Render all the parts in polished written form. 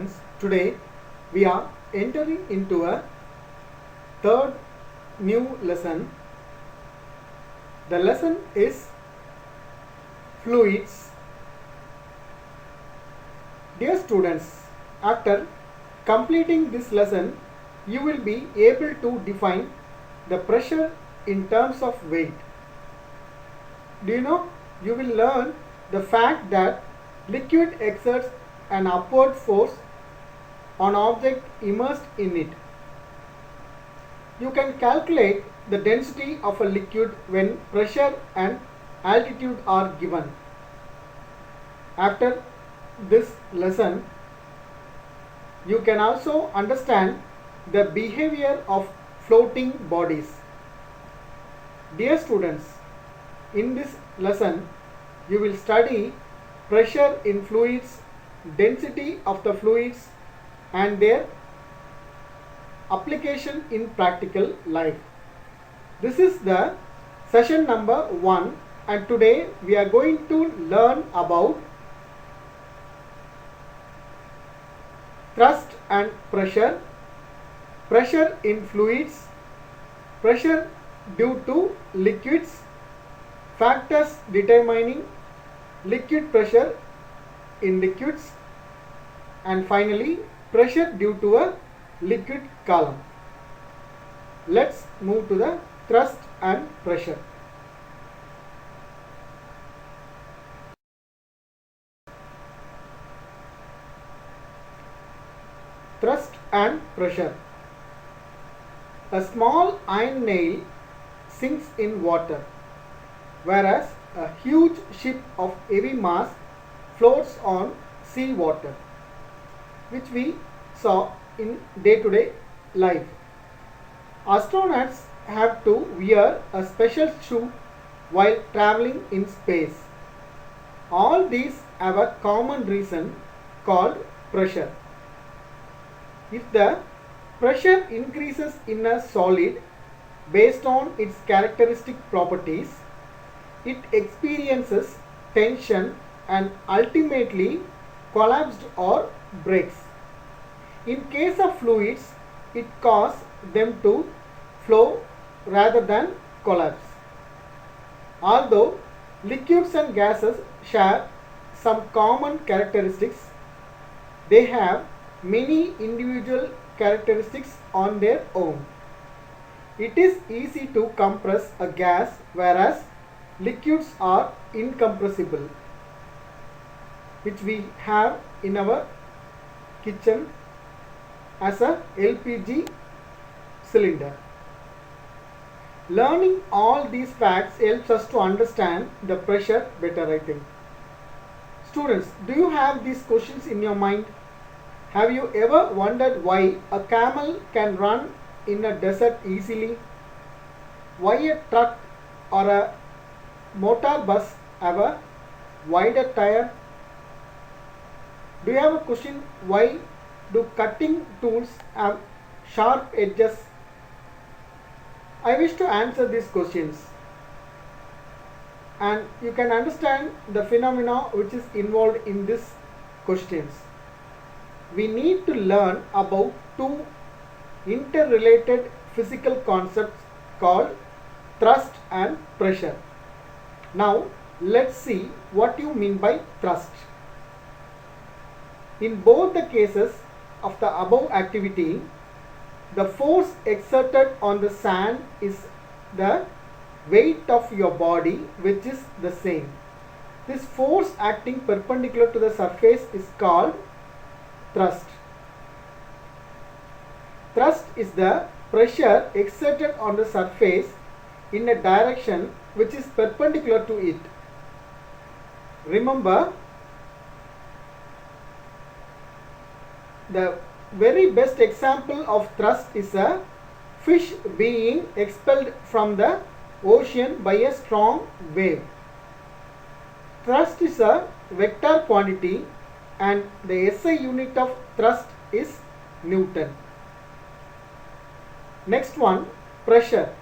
students, today we are entering into a third new lesson. The lesson is fluids. Dear students, after completing this lesson, you will be able to define the pressure in terms of weight. Do you know? You will learn the fact that liquid exerts an upward force on object immersed in it. You can calculate the density of a liquid when pressure and altitude are given. After this lesson, you can also understand the behavior of floating bodies. Dear students, in this lesson, you will study pressure in fluids, density of the fluids, and their application in practical life. This is the session number 1, and today we are going to learn about thrust and pressure, pressure in fluids, pressure due to liquids, factors determining liquid pressure in liquids, and finally pressure due to a liquid column. Let's move to the thrust and pressure. Thrust and pressure. A small iron nail sinks in water, whereas a huge ship of heavy mass floats on sea water, which we saw in day-to-day life. Astronauts have to wear a special shoe while traveling in space. All these have a common reason called pressure. If the pressure increases in a solid based on its characteristic properties, it experiences tension and ultimately collapses or breaks. In case of fluids, it causes them to flow rather than collapse. Although liquids and gases share some common characteristics, they have many individual characteristics on their own. It is easy to compress a gas, whereas liquids are incompressible, which we have in our kitchen as a LPG cylinder. Learning all these facts helps us to understand the pressure better, I think. Students, do you have these questions in your mind? Have you ever wondered why a camel can run in a desert easily? Why a truck or a motor bus have a wider tire? Do you have a question why do cutting tools have sharp edges? I wish to answer these questions, and you can understand the phenomena which is involved in these questions. We need to learn about two interrelated physical concepts called thrust and pressure. Now let's see what you mean by thrust. In both the cases of the above activity, the force exerted on the sand is the weight of your body, which is the same. This force acting perpendicular to the surface is called thrust. Thrust is the pressure exerted on the surface in a direction which is perpendicular to it. Remember, the very best example of thrust is a fish being expelled from the ocean by a strong wave. Thrust is a vector quantity and the SI unit of thrust is Newton. Next one, pressure.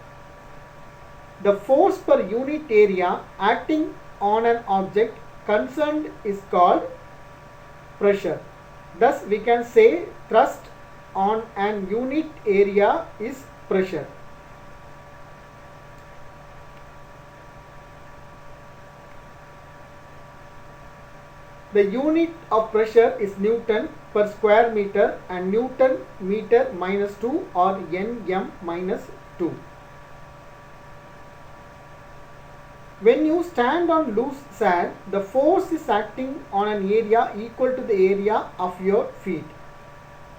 The force per unit area acting on an object concerned is called pressure. Thus we can say thrust on an unit area is pressure. The unit of pressure is Newton per square meter and Newton meter minus 2 or Nm minus 2. When you stand on loose sand, the force is acting on an area equal to the area of your feet.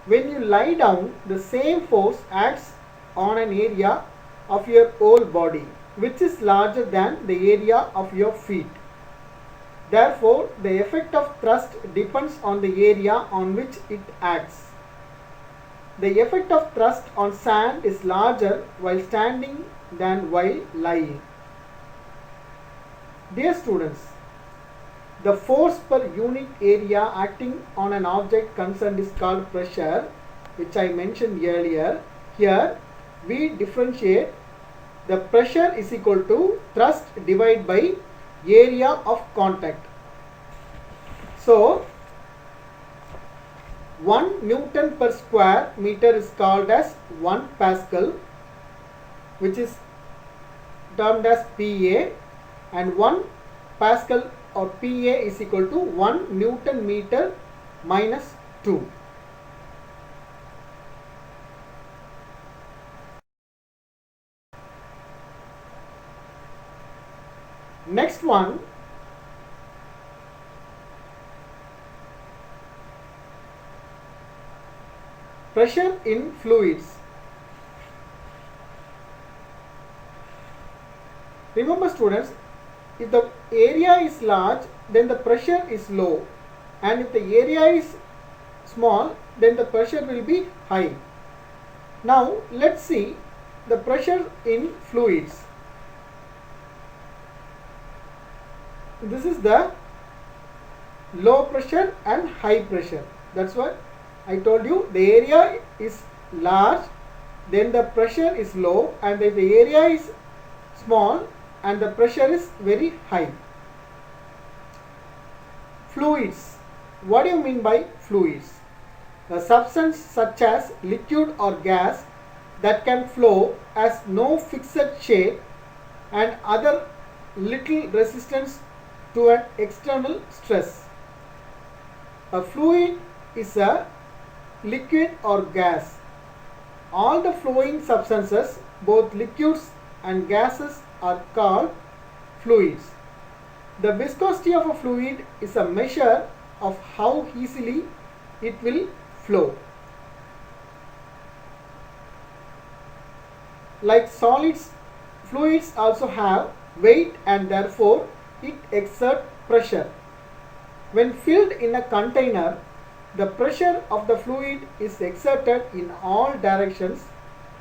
When you lie down, the same force acts on an area of your whole body, which is larger than the area of your feet. Therefore, the effect of thrust depends on the area on which it acts. The effect of thrust on sand is larger while standing than while lying. Dear students, the force per unit area acting on an object concerned is called pressure, which I mentioned earlier. Here we differentiate the pressure is equal to thrust divided by area of contact. So 1 Newton per square meter is called as 1 Pascal, which is termed as PA, and 1 Pascal or PA is equal to 1 Newton meter minus 2. Next one, pressure in fluids. Remember students, if the area is large, then the pressure is low, and if the area is small, then the pressure will be high. Now let's see the pressure in fluids. This is the low pressure and high pressure. That's what I told you. The area is large, then the pressure is low, and if the area is small and the pressure is very high. Fluids. What do you mean by fluids? A substance such as liquid or gas that can flow, has no fixed shape and other little resistance to an external stress. A fluid is a liquid or gas. All the flowing substances, both liquids and gases, are called fluids. The viscosity of a fluid is a measure of how easily it will flow. Like solids, fluids also have weight and therefore it exerts pressure. When filled in a container, the pressure of the fluid is exerted in all directions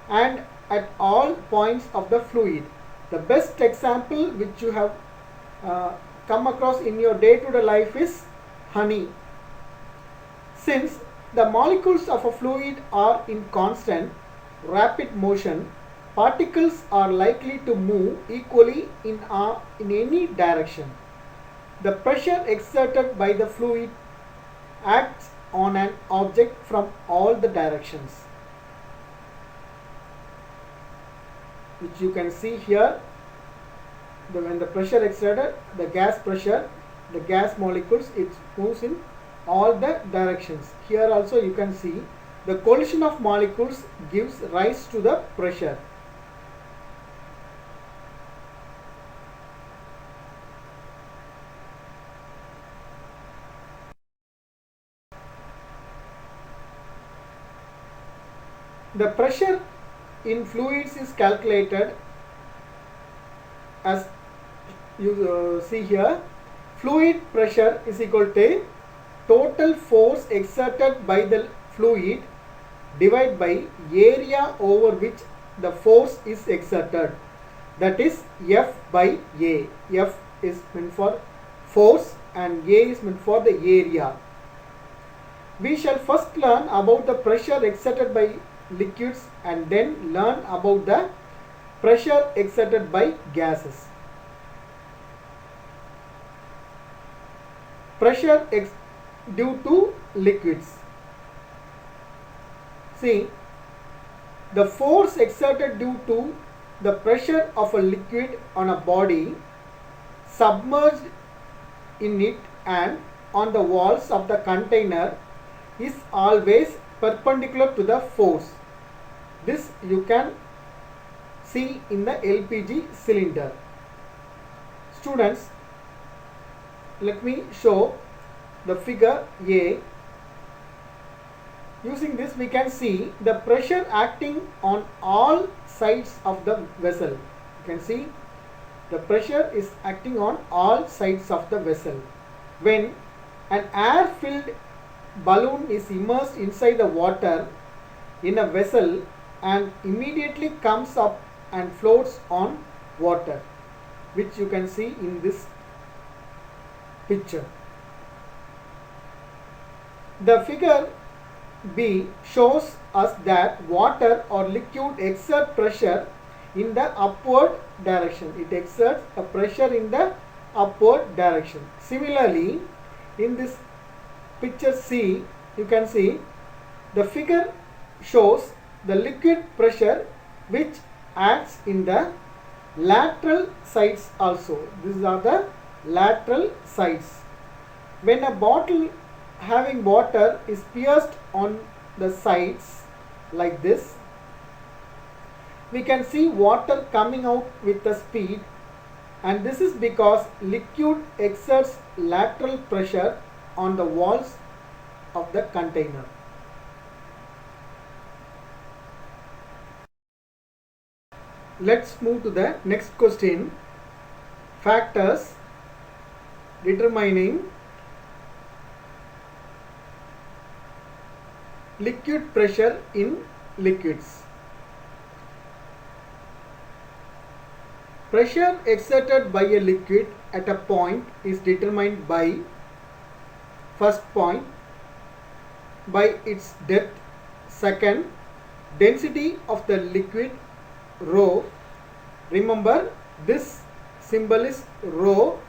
and at all points of the fluid. The best example which you have come across in your day-to-day life is honey. Since the molecules of a fluid are in constant, rapid motion, particles are likely to move equally in any direction. The pressure exerted by the fluid acts on an object from all the directions, which you can see here. When the pressure exerted, the gas pressure, the gas molecules, it moves in all the directions. Here also you can see the collision of molecules gives rise to the pressure. The pressure in fluids is calculated as you see here. Fluid pressure is equal to total force exerted by the fluid divided by area over which the force is exerted, that is F by A. F is meant for force and A is meant for the area. We shall first learn about the pressure exerted by liquids and then learn about the pressure exerted by gases. Pressure due to liquids. See, the force exerted due to the pressure of a liquid on a body submerged in it and on the walls of the container is always perpendicular to the force. This you can see in the LPG cylinder. Students, let me show the figure A. Using this we can see the pressure acting on all sides of the vessel. You can see the pressure is acting on all sides of the vessel. When an air-filled balloon is immersed inside the water in a vessel and immediately comes up and floats on water, which you can see in this picture. The figure B shows us that water or liquid exert pressure in the upward direction. It exerts a pressure in the upward direction. Similarly, in this picture C, you can see the figure shows the liquid pressure which acts in the lateral sides also. These are the lateral sides. When a bottle having water is pierced on the sides like this, we can see water coming out with a speed, and this is because liquid exerts lateral pressure on the walls of the container. Let's move to the next question. Factors determining liquid pressure in liquids. Pressure exerted by a liquid at a point is determined by, first point, by its depth, second, density of the liquid rho. Remember, this symbol is rho.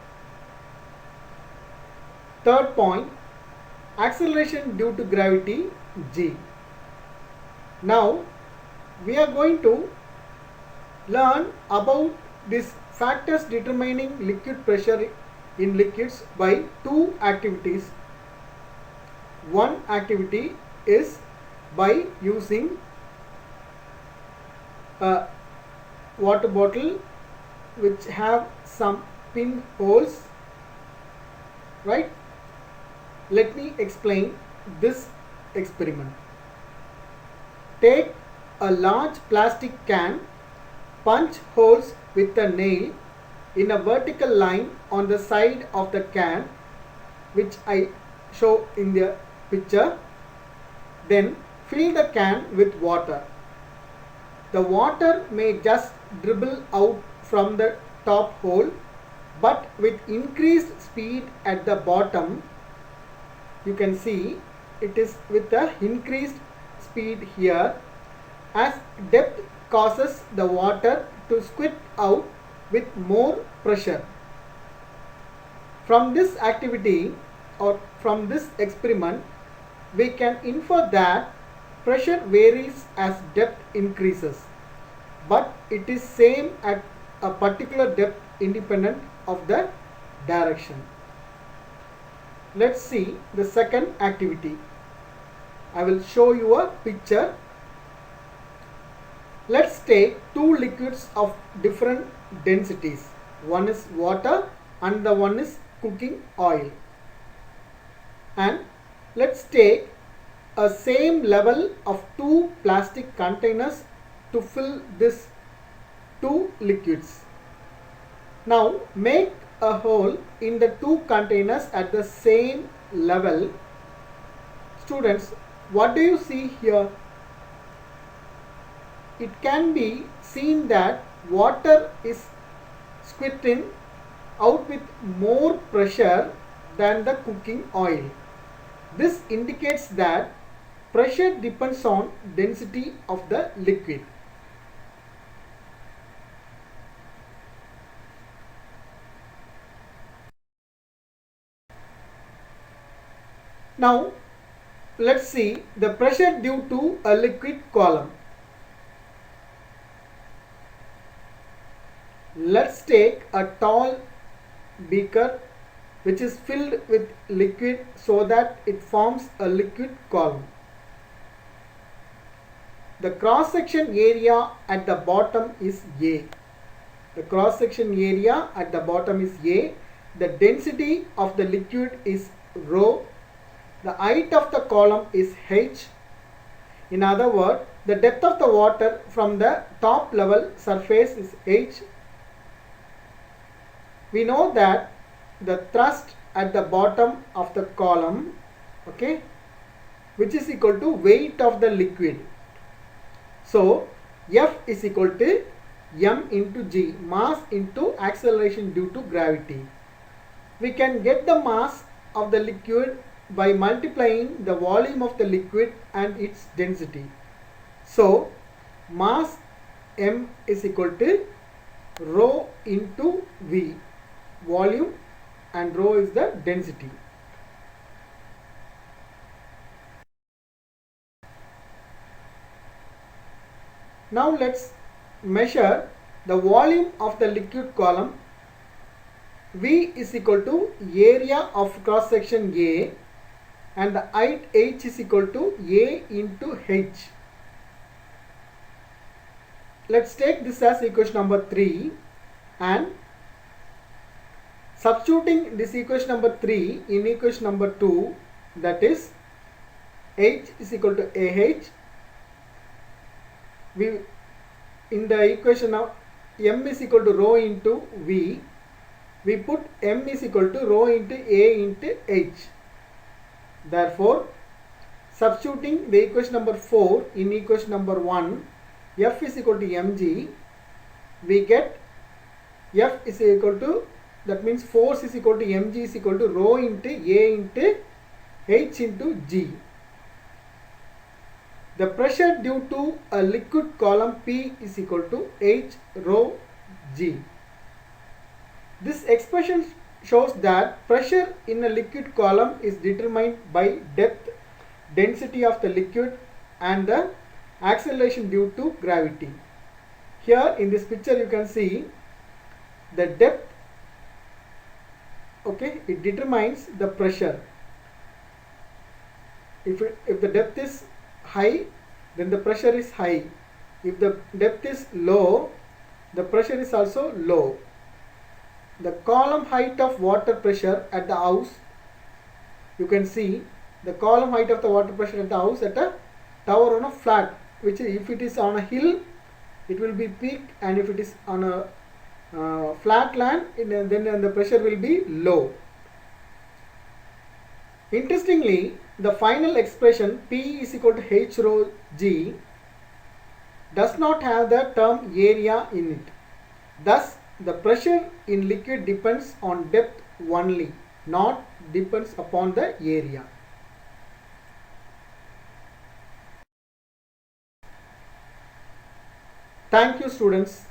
Third point, acceleration due to gravity, g. Now we are going to learn about these factors determining liquid pressure in liquids by two activities. One activity is by using a water bottle which have some pin holes, right? Let me explain this experiment. Take a large plastic can, punch holes with a nail in a vertical line on the side of the can, which I show in the picture. Then fill the can with water. The water may just dribble out from the top hole, but with increased speed at the bottom. You can see it is with the increased speed here, as depth causes the water to squirt out with more pressure. From this activity or from this experiment, we can infer that pressure varies as depth increases, but it is same at a particular depth independent of the direction. Let's see the second activity. I will show you a picture. Let's take two liquids of different densities. One is water and the one is cooking oil. And let's take a same level of two plastic containers to fill this two liquids. Now make a hole in the two containers at the same level. Students, what do you see here? It can be seen that water is squirting out with more pressure than the cooking oil. This indicates that pressure depends on density of the liquid. Now let's see the pressure due to a liquid column. Let's take a tall beaker which is filled with liquid so that it forms a liquid column. The cross section area at the bottom is A. The cross section area at the bottom is A. The density of the liquid is rho. The height of the column is h. In other words, the depth of the water from the top level surface is h. We know that the thrust at the bottom of the column, okay, which is equal to weight of the liquid. So F is equal to m into g, mass into acceleration due to gravity. We can get the mass of the liquid by multiplying the volume of the liquid and its density. So mass m is equal to rho into v, volume, and rho is the density. Now let's measure the volume of the liquid column. V is equal to area of cross section A and the height h is equal to A into h. Let's take this as equation number 3 and substituting this equation number 3 in equation number 2, that is h is equal to AH. We in the equation of m is equal to rho into V, we put m is equal to rho into A into h. Therefore, substituting the equation number 4 in equation number 1, F is equal to mg, we get F is equal to, that means force is equal to mg is equal to rho into A into h into g. The pressure due to a liquid column P is equal to h rho g. This expression shows that pressure in a liquid column is determined by depth, density of the liquid, and the acceleration due to gravity. Here in this picture you can see the depth, okay, it determines the pressure. If the depth is high, then the pressure is high. If the depth is low, the pressure is also low. The column height of water pressure at the house, you can see the column height of the water pressure at the house at a tower on a flat, which if it is on a hill it will be peak, and if it is on a flat land then the pressure will be low. Interestingly, the final expression P is equal to h rho g does not have the term area in it. Thus, the pressure in liquid depends on depth only, not depends upon the area. Thank you, students.